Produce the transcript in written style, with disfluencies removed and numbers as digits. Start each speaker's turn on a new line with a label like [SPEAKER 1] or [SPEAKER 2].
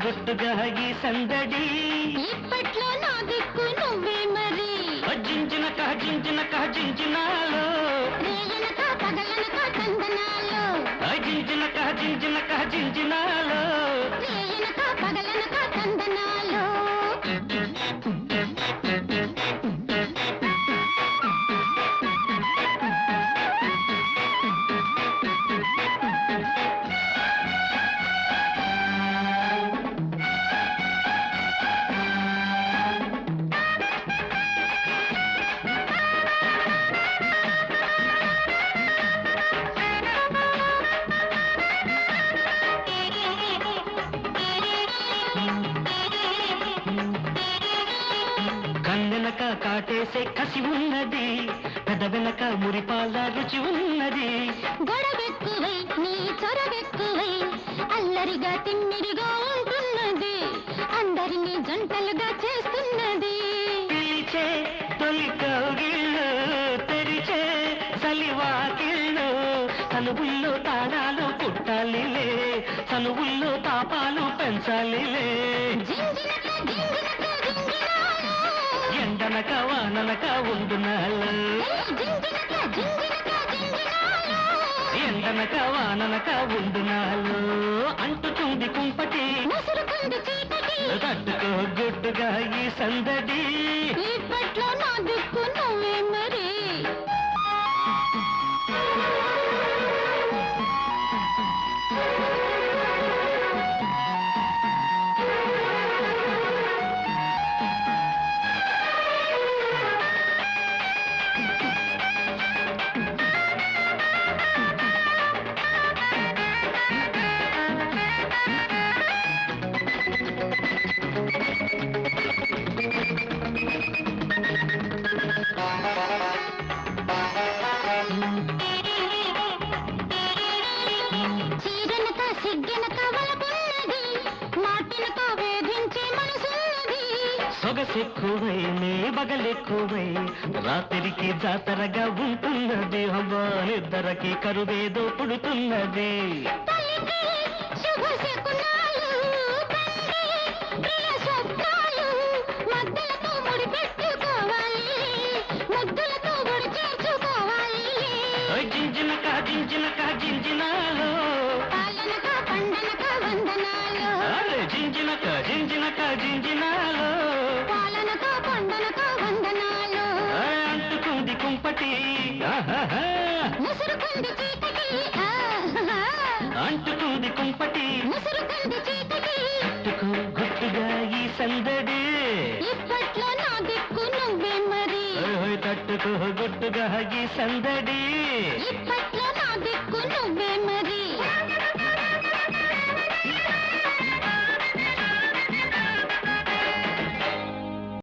[SPEAKER 1] గుట్టుగా ఈ సందడి
[SPEAKER 2] ఇప్పట్లో నా దిక్కు నువ్వే మరి
[SPEAKER 1] జింజినాలో
[SPEAKER 2] రేయనక పగలనక తందనాలో
[SPEAKER 1] జింజినాలో
[SPEAKER 2] రేయనక పగలనక తందనాలో
[SPEAKER 1] కన్నెనక కాటేసే కసి ఉన్నది, పెదవెనక మురిపాల రుచి ఉన్నది.
[SPEAKER 2] గొడవెక్కువై నీ చొరవెక్కువై అల్లరిగా తిమ్మిరిగా ఉంటున్నది, అందరినీ జంటలుగా చేస్తున్నది.
[SPEAKER 1] పిలిచే తొలి కౌగిళ్ళు తెరిచే సలివాకిళ్ళు, తనువుల్లో తాళాలు పుట్టాలిలే, తనువుల్లో తాపాలు పెంచాలిలే.
[SPEAKER 2] జింజినక జింజినక జింజినాలో
[SPEAKER 1] ఎండనక వాననక ఉండునాలు,
[SPEAKER 2] జింజినక జింజినక జింజినాలో
[SPEAKER 1] ఎండనక వాననక ఉండునాలు. అంటుతుంది కుంపటి
[SPEAKER 2] ముసురుకుంది చీకటి,
[SPEAKER 1] తట్టుకో గుట్టుగా ఈ సందడి.
[SPEAKER 2] ఇప్పట్లో నా దిక్కు నువ్వే మరి. చీరనక సిగ్గనక వలపున్నది, మాటినక వేధించే మనసున్నది.
[SPEAKER 1] సొగసెక్కువై నీ బగలెక్కువై రాత్రికి జాతరగా ఉంటున్నది. ఇద్దరికి కరువేదో పుడుతున్నది.
[SPEAKER 2] తల్లికి శుభ శకునాలు, తండ్రి ప్రియ స్వప్నాలు, మద్దలతో ముడి పెట్టుకోవాలి, ముద్దులతో ముడి చేర్చుకోవాలి.
[SPEAKER 1] జింజినక జింజినాలో
[SPEAKER 2] పాలనక పండనక వందనాలు,
[SPEAKER 1] జింజినక జింజినాలో
[SPEAKER 2] పాలనక పండనక వందనాలు.
[SPEAKER 1] అంటుకుంది కుంపటి
[SPEAKER 2] ముసురుకుంది చీకటి,
[SPEAKER 1] అంటుకుంది కుంపటి
[SPEAKER 2] ముసురుకుంది చీకటి.
[SPEAKER 1] తట్టుకో గుట్టుగా ఈ సందడి.
[SPEAKER 2] ఇప్పట్లో నా దిక్కు నువ్వే మరి.
[SPEAKER 1] తట్టుకో గుట్టుగా ఈ సందడి.
[SPEAKER 2] ఇప్పట్లో నా దిక్కు నువ్వే మరి.